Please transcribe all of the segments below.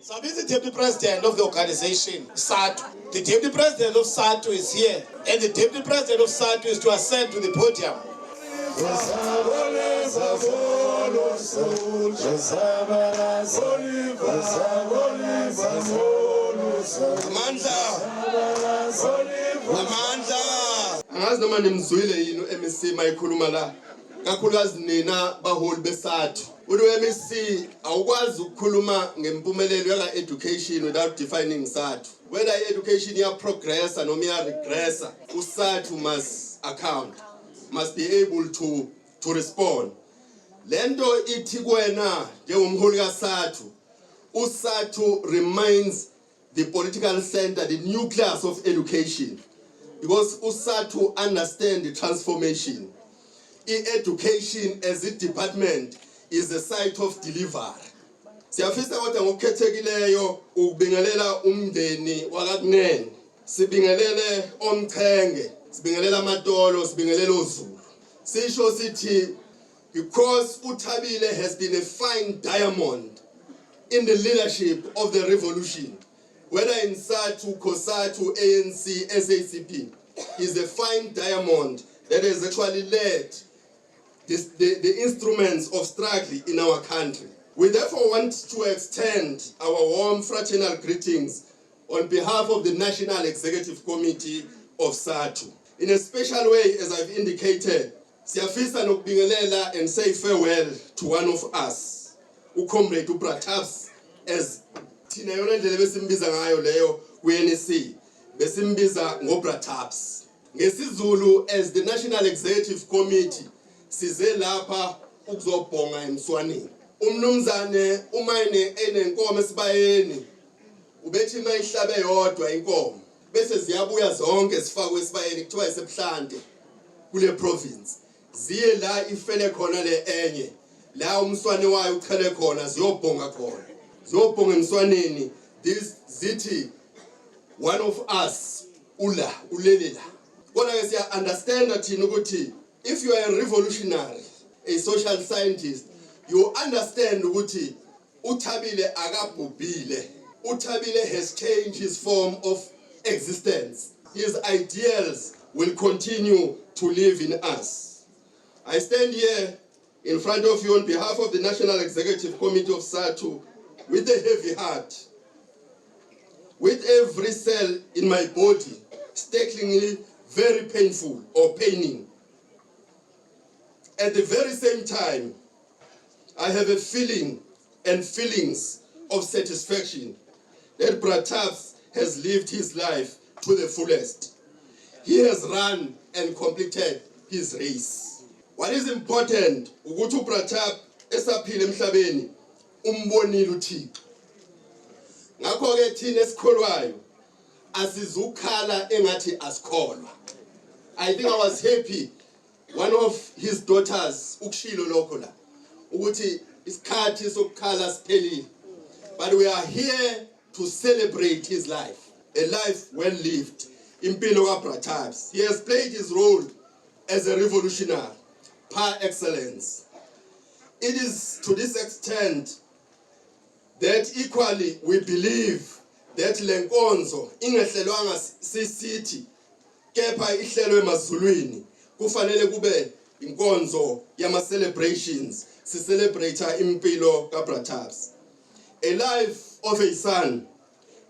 So this is the Deputy President of the organization, SADTU. The Deputy President of SADTU is here, and the Deputy President of SADTU is to ascend to the podium. Angazi noma nimzwile yini uMSC mayikhuluma la kakhulukazi nina baholi beSADTU. uMSC awukwazi ukukhuluma ngempumelelo yaka education without defining SADTU. Whether education ya progressa noma ya regressa, uSADTU must account, must be able to respond. Lento ithi kuwena njengomholi kaSADTU, uSADTU remains the political center, the nucleus of education, because uSADTU understand the transformation. Education as a department is the site of delivery. Siyafisa kodwa ngokukhethekileyo ukubingelela umndeni wakaKunene, sibingelele omchenge, sibingelela amadolo, sibingelela oZulu. Sisho sithi because uThabile has been a fine diamond in the leadership of the revolution, whether in SADTU, COSATU, ANC, SACP, is a fine diamond that has actually led the instruments of struggle in our country. We therefore want to extend our warm fraternal greetings on behalf of the National Executive Committee of SADTU. In a special way, as I've indicated, siyafisa nokubingelela and say farewell to one of us, COMRADE uBratabs, as thina yona ndlela besimbiza ngayo leyo ku-NEC, besimbiza ngoBratabs. NgesiZulu, as the National Executive Committee, size lapha ukuzobhonga emswaneni. Umnumzane umayine enenkomo esibayeni, ubethi mayihlabe yodwa inkomo, bese ziyabuya zonke sifakwe esibayeni kuthiwa isebuhlande kule province. Ziye la ifele khona le enye, la umswane wayo ukhele khona ziyobhonga khona. Ziyobhonga emswaneni, this zithi one of us ulele la. Kodwa ke siya understand thina ukuthi if you are a revolutionary, a social scientist, you understand ukuthi uThabile akabhubhile. uThabile has changed his form of existence. His ideals will continue to live in us. I stand here in front of you on behalf of the National Executive Committee of SADTU with a heavy heart, with every cell in my body sticklingly very painful or paining. At the very same time, I have a feeling and feelings of satisfaction that Bratabs has lived his life to the fullest. He has run and completed his race. What is important, ukuthi uBratab esaphila emhlabeni umbonile uThixo. Ngakho ke thina esikholwayo asizukhala engathi asikholwa. I think I was happy one of his daughters ukushilo lokho la ukuthi isikhathi sokukhala siphelile. But we are here to celebrate his life, a life well lived. Impilo kaBratabs, he has played his role as a revolutionary par excellence. It is to this extent that equally we believe that lenkonzo ingehlelwanga sisithi kepha ihlelwe emazulwini kufanele kube inkonzo yama celebrations, si celebrate impilo kaBratabs. A life of a son,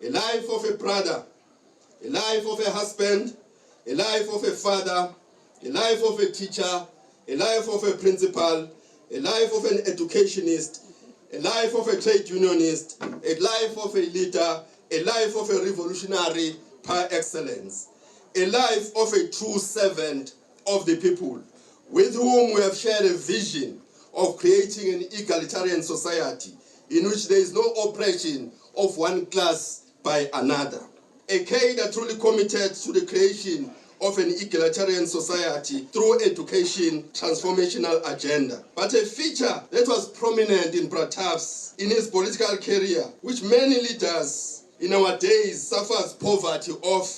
a life of a brother, a life of a husband, a life of a father, a life of a teacher, a life of a principal, a life of an educationist, a life of a trade unionist, a life of a leader, a life of a revolutionary par excellence, a life of a true servant of the people, with whom we have shared a vision of creating an egalitarian society in which there is no oppression of one class by another. A cadre truly committed to the creation of an egalitarian society through education transformational agenda. But a feature that was prominent in Bratabs in his political career, which many leaders in our days suffers poverty of,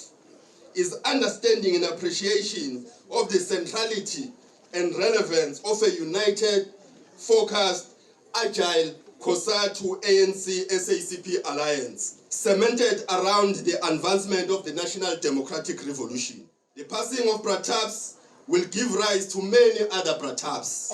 is understanding and appreciation of the centrality and relevance of a united, focused, agile COSATU ANC SACP alliance, cemented around the advancement of the national democratic revolution. The passing of Prataps will give rise to many other Prataps.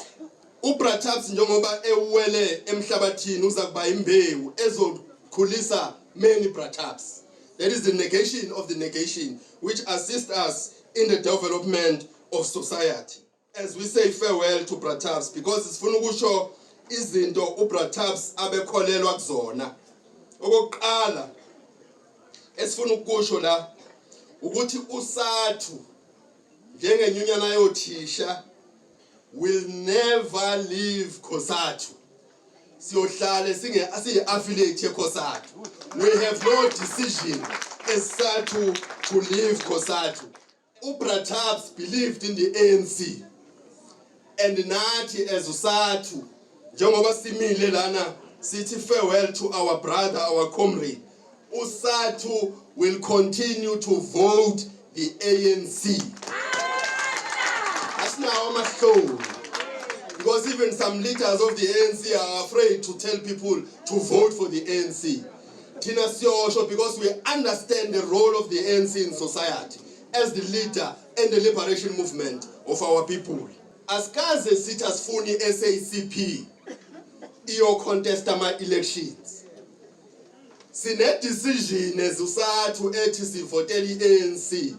UPrataps njengoba ewele emhlabathini uzakuba imbewu ezokhulisa many Prataps. That is the negation of the negation, which assists us in the development of society. As we say farewell to Prataps, because it's funukusho izinto uPrataps abekholelwa kuzona. Okokuqala esifuna ukusho la ukuthi uSADTU njengenyunyana yothisha will never leave COSATU. Siyohlale siyi-affiliate ye-COSATU. We have no decision as SADTU to leave COSATU. uPrataps believed in the ANC, and nathi as SADTU njengoba simile lana sithi farewell to our brother, our comrade, uSADTU will continue to vote the ANC. That's now my show. Because even some leaders of the ANC are afraid to tell people to vote for the ANC. Tina Siosho, because we understand the role of the ANC in society as the leader and the liberation movement of our people. As kaze sitas funi SACP, iyo contest ama elections. Sine decision as USADTU ethi sivoteli ANC.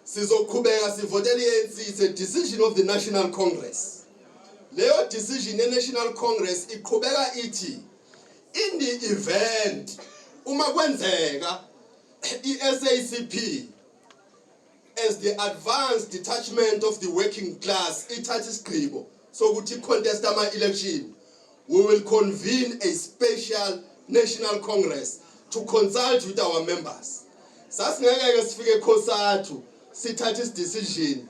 Sizoqhubeka sivoteli ANC. It's a decision of the National Congress. Leyo decision the National Congress iqhubeka ithi in the event uma kwenzeka iSACP as the advanced detachment of the working class ithatha isigqibo sokuthi contest ama election, we will convene a special National Congress to consult with our members. Sasingeke sifike COSATU sithatha this decision,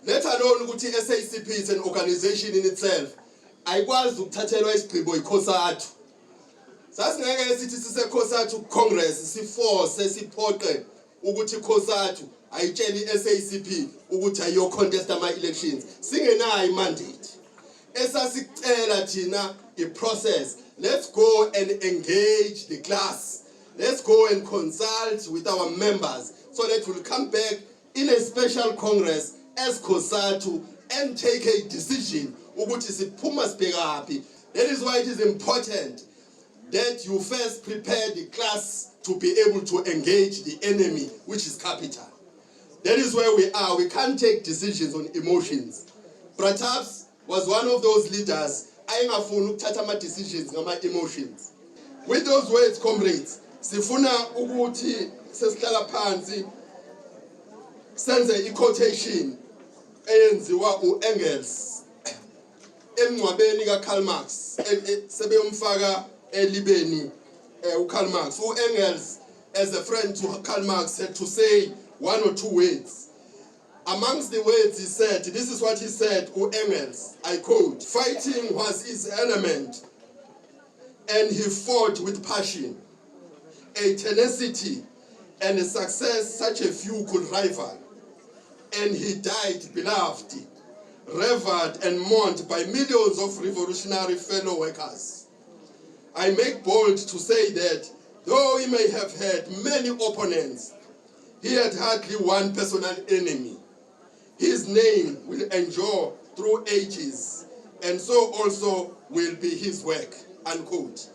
let alone ukuthi SACP is an organization in itself. Ayikwazi ukuthathelwa isigqibo iCOSATU. Sasingeke sithi sise COSATU Congress siforce siphoqe ukuthi COSATU ayitsheli SACP ukuthi ayo contest ama elections. Singenayo mandate. Esasicela thina i-process. Let's go and engage the class. Let's go and consult with our members so that we'll come back in a special Congress as COSATU and take a decision. That is why it is important that you first prepare the class to be able to engage the enemy, which is capital. That is where we are. We can't take decisions on emotions. Prataps was one of those leaders. Ayengafuni ukuthatha ama decisions ngama emotions. With those words, comrades, sifuna ukuthi sesihlala phansi senze i-quotation eyenziwa uEngels emncwabeni kaKarl Marx sebeyomfaka elibeni uKarl Marx. uEngels, as a friend to Karl Marx, had to say one or two words. Amongst the words he said, this is what he said, Engels, I quote, "Fighting was his element, and he fought with passion, a tenacity and a success such a few could rival. And he died beloved, revered and mourned by millions of revolutionary fellow workers. I make bold to say that, though he may have had many opponents, he had hardly one personal enemy. His name will endure through ages, and so also will be his work," unquote.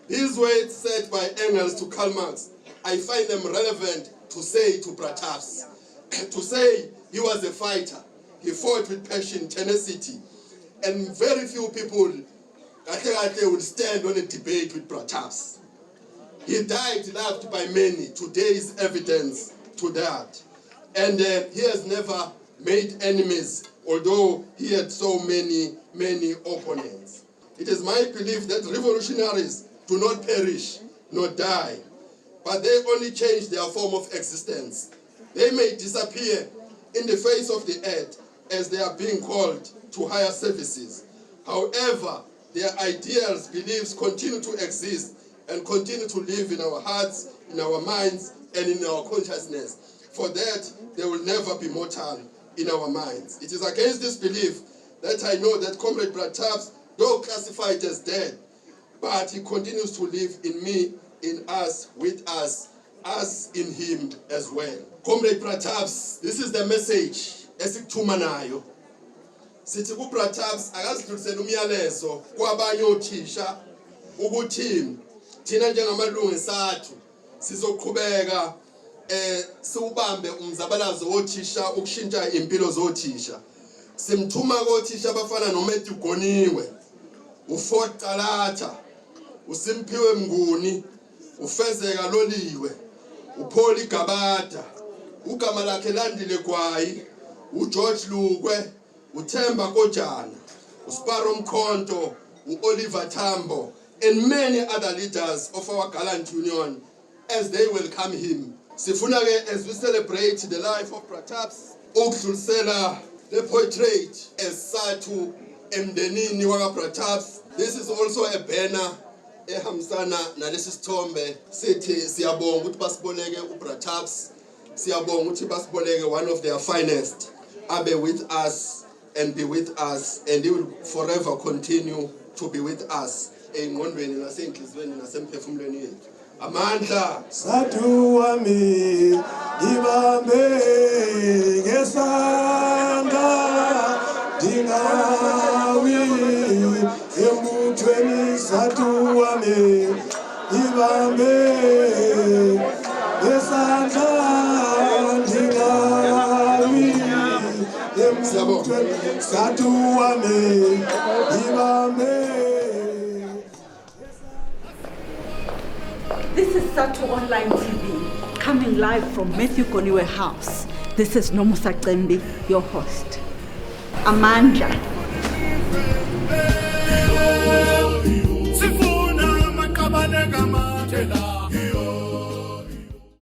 These words said by Engels to Karl Marx, I find them relevant to say to Prataps. To say he was a fighter, he fought with passion, tenacity, and very few people would stand on a debate with Prataps. He died loved by many. Today is evidence to that. And he has never made enemies, although he had so many opponents. It is my belief that revolutionaries do not perish nor die, but they only change their form of existence. They may disappear in the face of the earth as they are being called to higher services. However, their ideals, beliefs continue to exist and continue to live in our hearts, in our minds, and in our consciousness. For that, they will never be mortal in our minds. It is against this belief that I know that Comrade Pratabs, though classified as dead, but he continues to live in me, in us, with us in him as well. Comrade Pratabs, this is the message esikuthuma nayo. Sithi ku Pratabs akazidlulisela umyalezo kwabanye othisha ukuthi thina njengamalungu eSADTU sizoqhubeka siubambe umzabalazo wothisha ukushintsha impilo zothisha. Simthuma kothisha abafana noMatthew Goniwe, uFort Talatha, uSimphiwe Mnguni, uFezeka Loliwe, uPaul Gabada, ugama lakhe Landile Gwayi, uGeorge Lukwe, uThemba Kojana, uSparo Mkhonto, uOliver Tambo, and many other leaders of our gallant union as they welcome him. Sifuna ke, as we celebrate the life of Pratabs, ukudlulisela the portrait as SADTU emdenini waka Pratabs. This is also a banner ehambisana nalesi sithombe sithi siyabonga ukuthi basiboleke uPratabs, siyabonga ukuthi basiboleke one of their finest, abe with us and be with us, and he will forever continue to be with us engqondweni nasenhlizweni nasemphefumulweni yethu. Amandla SADTU wami ngibambe ngesandla ndingawi emuthweni. SADTU wami ngibambe ngesandla ndingawi emuthweni. SADTU wami ngibambe. This is SADTU Online TV, coming live from Matthew Goniwe House. This is Nomusa Cembi, your host. Amandla.